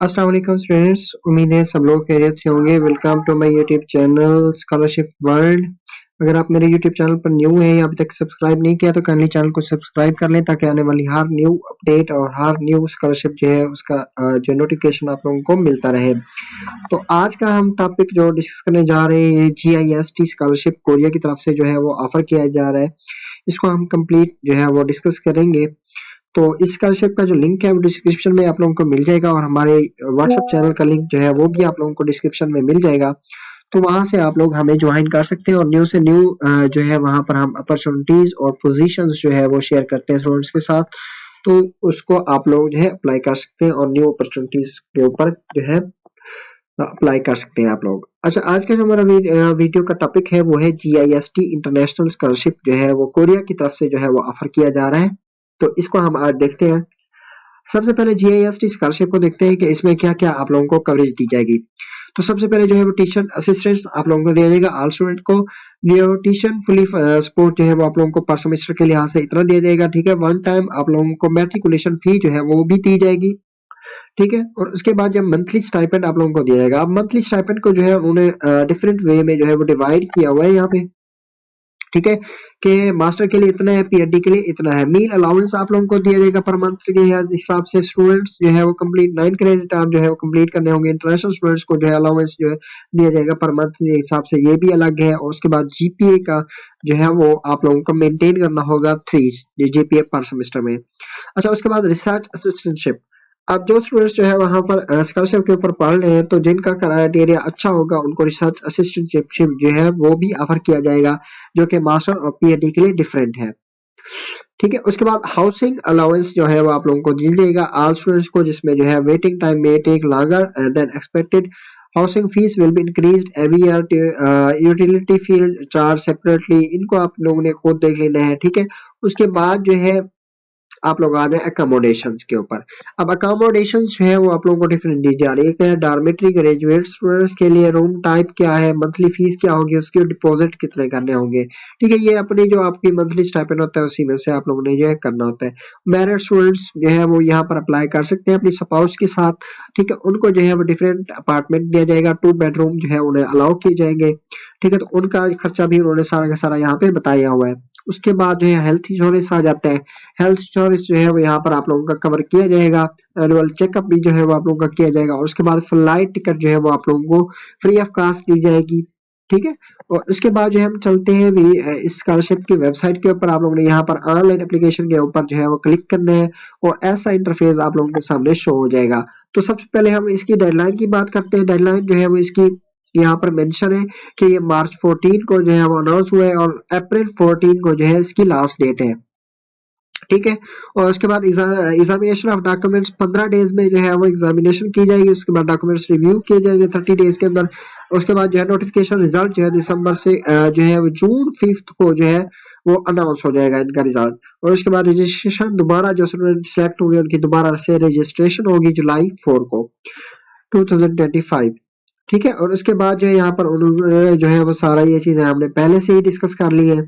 अस्सलाम वालेकुम स्टूडेंट्स, उम्मीद है सब लोग खैरियत से होंगे। Welcome to my YouTube channel scholarship world. अगर आप मेरे यूट्यूब चैनल पर न्यू हैं या अभी तक सब्सक्राइब नहीं किया तो काइंडली चैनल को सब्सक्राइब कर लें ताकि आने वाली हर न्यू अपडेट और हर न्यू स्कॉलरशिप जो है उसका जो नोटिफिकेशन आप लोगों को मिलता रहे। तो आज का हम टॉपिक जो डिस्कस करने जा रहे हैं GIST स्कॉलरशिप कोरिया की तरफ से जो है वो ऑफर किया जा रहा है। इसको हम कंप्लीट जो है वो डिस्कस करेंगे। तो इस स्कॉलरशिप का जो लिंक है वो डिस्क्रिप्शन में आप लोगों को मिल जाएगा और हमारे व्हाट्सएप चैनल का लिंक जो है वो भी आप लोगों को डिस्क्रिप्शन में मिल जाएगा। तो वहां से आप लोग हमें ज्वाइन कर सकते हैं और न्यू से न्यू जो है वहां पर हम अपॉर्चुनिटीज और पोजीशंस जो है वो शेयर करते हैं स्टूडेंट्स के साथ। तो उसको आप लोग जो है अप्लाई कर सकते हैं और न्यू अपॉर्चुनिटीज के ऊपर जो है अप्लाई कर सकते हैं आप लोग। अच्छा, आज का जो हमारा वीडियो का टॉपिक है वो है GIST इंटरनेशनल स्कॉलरशिप जो है वो कोरिया की तरफ से जो है वो ऑफर किया जा रहा है। तो इसको हम आज देखते हैं। सबसे पहले GIST स्कॉलरशिप को देखते हैं कि इसमें क्या क्या आप लोगों को कवरेज दी जाएगी। तो सबसे पहले जो है वो टीचर असिस्टेंट्स आप लोगों को दिया जाएगा ऑल स्टूडेंट को। न्यूट्रिशन फुली सपोर्ट जो है वो आप लोगों को पर सेमेस्टर के लिहाज से इतना दिया जाएगा, ठीक है। वन टाइम आप लोगों को मैट्रिकुलेशन फी जो है वो भी दी जाएगी, ठीक है। और उसके बाद जब मंथली स्टाइपेंड आप लोगों को दिया जाएगा। अब मंथली स्टाइपेंड को जो है उन्होंने डिफरेंट वे में जो है वो डिवाइड किया हुआ है यहाँ पे, ठीक है। कि मास्टर के लिए इतना है, PhD के लिए इतना है। मील अलाउंस आप लोगों को दिया जाएगा पर मंथ के हिसाब से। स्टूडेंट्स जो है वो कंप्लीट 9 क्रेडिट आप जो है वो कंप्लीट करने होंगे। इंटरनेशनल स्टूडेंट्स को जो है अलाउंस जो है दिया जाएगा पर मंथ के हिसाब से, ये भी अलग है। और उसके बाद GPA का जो है वो आप लोगों को मेंटेन करना होगा 3 GPA पर सेमेस्टर में। अच्छा, उसके बाद रिसर्च असिस्टेंटशिप। अब जो स्टूडेंट्स जो है वहां पर स्कॉलरशिप के ऊपर पढ़ रहे हैं तो जिनका क्राइटेरिया अच्छा होगा उनको रिसर्च असिस्टेंटशिप जो है वो भी ऑफर किया जाएगा, जो कि मास्टर और PhD के लिए डिफरेंट है, ठीक है। उसके बाद हाउसिंग अलाउंस जो है वो आप लोगों को दी जाएगा ऑल स्टूडेंट्स को, जिसमें जो है वेटिंग टाइम में take longer than expected. Housing fees will be increased every year. Utility field charge separately, इनको आप लोगों ने खुद देख लेना है, ठीक है। उसके बाद जो है आप लोग आ जाए अकोमोडेशंस के ऊपर। अब अकोमोडेशंस जो है वो आप लोगों को डिफरेंट दी जा रही है। क्या है, डॉर्मेट्री ग्रेजुएट स्टूडेंट्स के लिए रूम टाइप क्या है, मंथली फीस क्या होगी, उसके डिपॉजिट कितने करने होंगे, ठीक है। ये अपनी जो आपकी मंथली स्टाइपेंड होता है उसी में से आप लोगों ने जो है करना होता है। मैरिड स्टूडेंट्स जो है वो यहाँ पर अप्लाई कर सकते हैं अपनी स्पाउस के साथ, ठीक है। उनको जो है वो डिफरेंट अपार्टमेंट दिया जाएगा, 2 बेडरूम जो है उन्हें अलाउ किए जाएंगे, ठीक है। तो उनका खर्चा भी उन्होंने सारा का सारा यहाँ पे बताया हुआ है। उसके बाद जो है हेल्थ इंश्योरेंस आ जाता है। हेल्थ इंश्योरेंस जो है वो यहाँ पर आप लोगों का कवर किया जाएगा। एनुअल चेकअप भी जो है वो आप लोगों का किया जाएगा। और उसके बाद फ्लाइट टिकट जो है वो आप लोगों को फ्री ऑफ कॉस्ट दी जाएगी, ठीक है। और उसके बाद जो है हम चलते हैं भी इस स्कॉलरशिप की वेबसाइट के ऊपर। आप लोगों ने यहाँ पर ऑनलाइन एप्लीकेशन के ऊपर जो है वो क्लिक करना है और ऐसा इंटरफेस आप लोगों के सामने शो हो जाएगा। तो सबसे पहले हम इसकी डेडलाइन की बात करते हैं। डेडलाइन जो है वो इसकी यहाँ पर मेंशन है कि ये मार्च 14 को जो है वो अनाउंस हुआ है और अप्रैल 14 को जो है इसकी लास्ट डेट है, ठीक है। और उसके बाद एग्जामिनेशन ऑफ डॉक्यूमेंट्स 15 डेज में जो है वो एग्जामिनेशन की जाएगी। उसके बाद डॉक्यूमेंट्स रिव्यू किए जाएंगे 30 डेज के अंदर। उसके बाद जो है नोटिफिकेशन रिजल्ट जो है दिसंबर से जो है वो जून 5 को जो है वो अनाउंस हो जाएगा इनका रिजल्ट। और उसके बाद रजिस्ट्रेशन दोबारा जो स्टूडेंट सेलेक्ट होंगे उनकी दोबारा से रजिस्ट्रेशन होगी जुलाई 4 को 2025, ठीक है। और उसके बाद जो है यहाँ पर उन्होंने जो है वो सारा ये चीजें हमने पहले से ही डिस्कस कर ली है,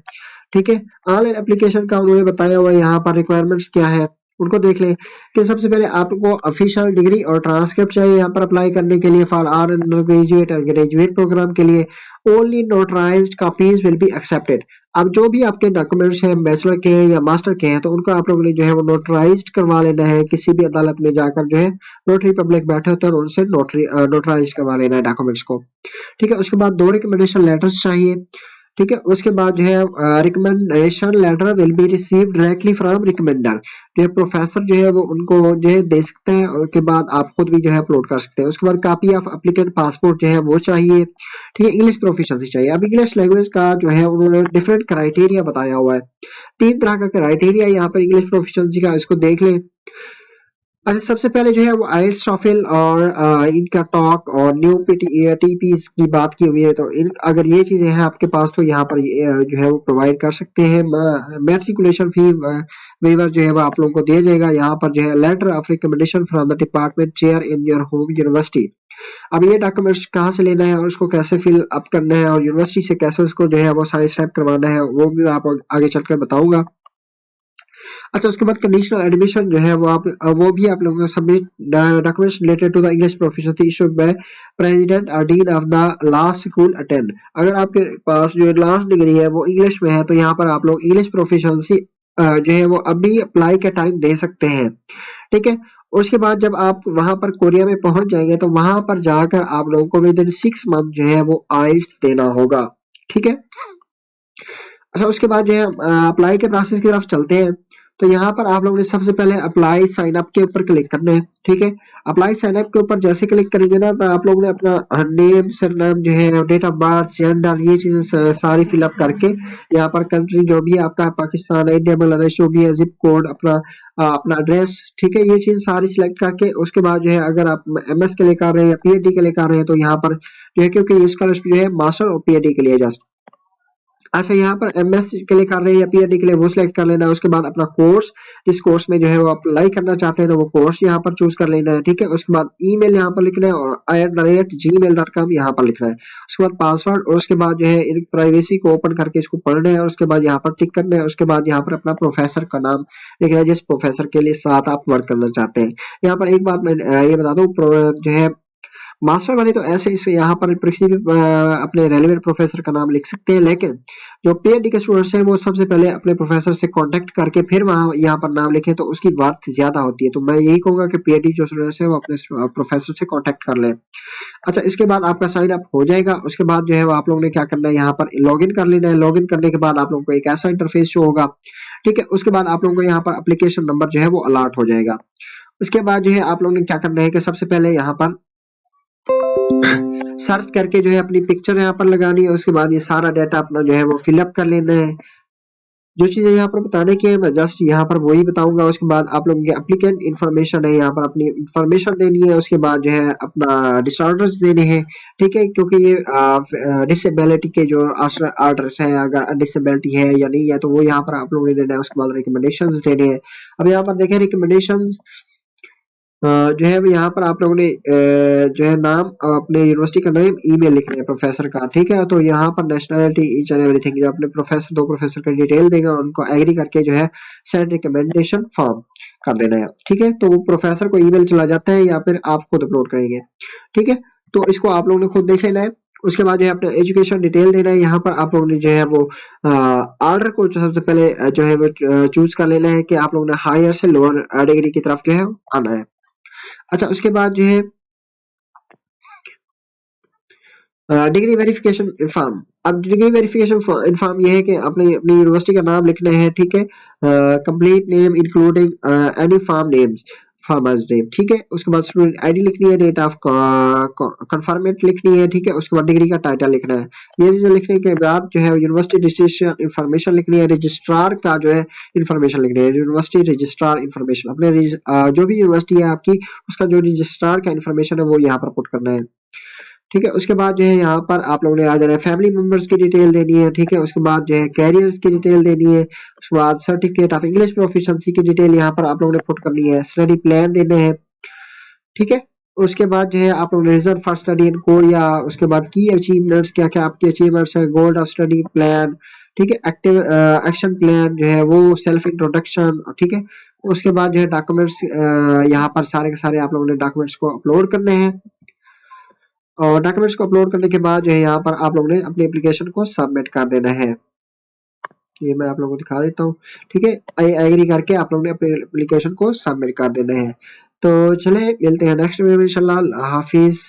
ठीक है। ऑनलाइन एप्लीकेशन का उन्होंने बताया हुआ है यहाँ पर रिक्वायरमेंट्स क्या है, उनको देख लें। कि सबसे पहले आपको ऑफिशियल डिग्री और ट्रांसक्रिप्ट चाहिए यहाँ पर अप्लाई करने के लिए फॉर आर अंडर ग्रेजुएट और ग्रेजुएट प्रोग्राम के लिए। Only notarised copies will be accepted. अब जो भी आपके डॉक्यूमेंट्स हैं बैचलर के हैं या मास्टर के हैं तो उनको आप लोगों ने जो है वो नोटराइज्ड करवा लेना है। किसी भी अदालत में जाकर जो है नोटरी पब्लिक बैठे होते हैं और उनसे नोटराइज्ड करवा लेना है डॉक्यूमेंट्स को, ठीक है। उसके बाद 2 रिकमेंडेशन लेटर्स चाहिए, ठीक है। उसके बाद जो है recommendation letter will be receive directly from recommender. जो प्रोफेसर जो है वो उनको जो है दे सकते हैं और उसके बाद आप खुद भी जो है अपलोड कर सकते हैं। उसके बाद कॉपी ऑफ एप्लीकेंट पासपोर्ट जो है वो चाहिए, ठीक है। इंग्लिश प्रोफिशिएंसी चाहिए। अब इंग्लिश लैंग्वेज का जो है उन्होंने डिफरेंट क्राइटेरिया बताया हुआ है। 3 तरह का क्राइटेरिया यहाँ पर इंग्लिश प्रोफिशिएंसी का, इसको देख लें। अच्छा, सबसे पहले जो है वो आइल्स टॉफल और इनका टॉक और न्यू टीपीस की बात की हुई है। तो इन अगर ये चीजें हैं आपके पास तो यहाँ पर जो है वो प्रोवाइड कर सकते हैं। मैट्रिकुलेशन फी वेवर जो है वो आप लोगों को दिया जाएगा। यहाँ पर जो है letter of recommendation from the department chair in your home university. अब ये डॉक्यूमेंट्स कहाँ से लेना है और उसको कैसे फिल अप करना है और यूनिवर्सिटी से कैसे उसको जो है वो साइन स्टैम्प करवाना है वो भी आप आगे चलकर बताऊंगा। अच्छा, उसके बाद कंडीशनल एडमिशन जो है वो भी आप लोगों को submit documents related to the English proficiency issued by president और dean of the law school attend. अगर आपके पास जो लास्ट डिग्री है वो इंग्लिश में है तो यहाँ पर आप लोग इंग्लिश प्रोफिशिएंसी जो है वो अभी अप्लाई के टाइम दे सकते हैं, ठीक है। उसके बाद जब आप वहां पर कोरिया में पहुंच जाएंगे तो वहां पर जाकर आप लोगों को विद इन 6 मंथ जो है वो आइल्स देना होगा, ठीक है। अच्छा, उसके बाद जो है अप्लाई के प्रोसेस की तरफ चलते हैं। तो यहाँ पर आप लोगों ने सबसे पहले अप्लाई साइन अप के ऊपर क्लिक करना है, ठीक है। अप्लाई साइन अप के ऊपर जैसे क्लिक करेंगे ना तो आप लोगों ने अपना नेम सरनेम जो है डेट ऑफ बर्थ जेंडर ये चीजें सारी फिलअप करके यहाँ पर कंट्री जो भी आपका पाकिस्तान है इंडिया बांग्लादेश जो भी है जिप कोड अपना अपना एड्रेस, ठीक है, ये चीज सारी सिलेक्ट करके उसके बाद जो है अगर आप एमएस के लिए कर रहे हैं या पीएचडी के लिए कर रहे हैं तो यहाँ पर जो है क्योंकि इसका जो है मास्टर और पीएचडी के लिए जस्ट। अच्छा, यहाँ पर एमएस के लिए कर रहे हैं या पीएचडी के लिए वो सिलेक्ट कर लेना है। उसके बाद अपना कोर्स, जिस कोर्स में जो है वो अप्लाई करना चाहते हैं तो वो कोर्स यहाँ पर चूज कर लेना है, ठीक है। उसके बाद ईमेल यहाँ पर लिखना है और @gmail.com यहाँ पर लिखना है। उसके बाद पासवर्ड और उसके बाद जो है इन प्राइवेसी को ओपन करके इसको पढ़ना है और उसके बाद यहाँ पर टिक करना है। उसके बाद यहाँ पर अपना प्रोफेसर का नाम लिखना है जिस प्रोफेसर के लिए साथ आप वर्क करना चाहते हैं। यहाँ पर एक बात मैं ये बता दूं जो है मास्टर वाले तो ऐसे इस यहाँ पर किसी भी अपने रेलेवेंट प्रोफेसर का नाम लिख सकते हैं, लेकिन जो पीएचडी के स्टूडेंट्स हैं वो सबसे पहले अपने प्रोफेसर से कांटेक्ट करके फिर वहां यहाँ पर नाम लिखें तो उसकी वर्थ ज्यादा होती है। तो मैं यही कहूंगा कि पीएचडी जो स्टूडेंट्स हैं वो अपने प्रोफेसर से कांटेक्ट कर लें। अच्छा, इसके बाद आपका साइन अप हो जाएगा। उसके बाद जो है वो आप लोगों ने क्या करना है, यहाँ पर लॉग इन कर लेना है। लॉग इन करने के बाद आप लोगों को एक ऐसा इंटरफेस शो होगा, ठीक है। उसके बाद आप लोगों को यहाँ पर एप्लीकेशन नंबर जो है वो अलॉट हो जाएगा। उसके बाद जो है आप लोगों ने क्या करना है कि सबसे पहले यहाँ पर सर्च करके जो है अपनी पिक्चर यहाँ पर लगानी है। उसके बाद ये सारा डाटा अपना जो है वो फिलअप कर लेना है। जो चीजें यहाँ पर बताने की है मैं जस्ट यहाँ पर वही बताऊंगा। उसके बाद आप लोगों के एप्लीकेंट इन्फॉर्मेशन है, यहाँ पर अपनी इन्फॉर्मेशन देनी है। उसके बाद जो है अपना डिसऑर्डर्स देने हैं, ठीक है, क्योंकि ये डिसेबिलिटी के जो ऑर्डर्स हैं अगर डिसेबिलिटी है या नहीं है तो वो यहाँ पर आप लोगों ने देना है। उसके बाद रिकमेंडेशंस देने हैं। अब यहाँ पर देखें रिकमेंडेशंस जो है यहाँ पर आप लोगों ने जो है नाम अपने यूनिवर्सिटी का नेम ईमेल लिखना है प्रोफेसर का, ठीक है। तो यहाँ पर नेशनलिटी ईच एंड एवरीथिंग जो अपने प्रोफेसर दो प्रोफेसर का डिटेल देगा उनको एग्री करके जो है सेंड रिकमेंडेशन फॉर्म कर देना है, ठीक है। तो वो प्रोफेसर को ईमेल चला जाता है या फिर आप खुद अपलोड करेंगे, ठीक है। तो इसको आप लोगों ने खुद देख लेना है। उसके बाद जो है अपना एजुकेशन डिटेल देना है। यहाँ पर आप लोगों ने जो है वो ऑर्डर को सबसे पहले जो है वो चूज कर लेना है कि आप लोगों ने हायर से लोअर डिग्री की तरफ जो है आना है। अच्छा, उसके बाद जो है डिग्री वेरिफिकेशन फॉर्म। अब डिग्री वेरिफिकेशन फॉर्म ये है कि अपनी अपनी यूनिवर्सिटी का नाम लिखना है, ठीक है। Complete name including any form names farmers name, ठीक है। उसके बाद स्टूडेंट आईडी लिखनी है, डेट ऑफ कंफर्मेंट लिखनी है, ठीक है। उसके बाद डिग्री का टाइटल लिखना है। ये जो लिखने के बाद जो है यूनिवर्सिटी रजिस्ट्रेशन इंफॉर्मेशन लिखनी है, रजिस्ट्रार का जो है इंफॉर्मेशन लिखनी है, यूनिवर्सिटी रजिस्ट्रार इंफॉर्मेशन अपने जो भी यूनिवर्सिटी है आपकी उसका जो रजिस्ट्रार का इंफॉर्मेशन है वो यहाँ पर पुट करना है, ठीक है। उसके बाद जो है यहाँ पर आप लोगों ने आ जाना है, फैमिली मेंबर्स की डिटेल देनी है, ठीक है। उसके बाद जो है कैरियर्स की डिटेल देनी है। उसके बाद सर्टिफिकेट ऑफ इंग्लिश प्रोफिशिएंसी की डिटेल यहाँ पर आप लोगों ने पुट करनी है। स्टडी प्लान देने हैं, ठीक है। उसके बाद जो है आप लोग reason for study in Korea, उसके बाद की अचीवमेंट्स क्या क्या आपकी अचीवमेंट्स है, गोल ऑफ स्टडी प्लान, ठीक है। एक्टिव एक्शन प्लान जो है वो सेल्फ इंट्रोडक्शन, ठीक है। उसके बाद जो है डॉक्यूमेंट्स यहाँ पर सारे के सारे आप लोगों ने डॉक्यूमेंट्स को अपलोड करने हैं और डॉक्यूमेंट्स को अपलोड करने के बाद जो है यहाँ पर आप लोगों ने अपनी एप्लीकेशन को सबमिट कर देना है। ये मैं आप लोगों को दिखा देता हूँ, ठीक है। एग्री करके आप लोगों ने अपनी एप्लीकेशन को सबमिट कर देना है। तो चले मिलते हैं नेक्स्ट वीडियो में इंशाल्लाह। हाफिज।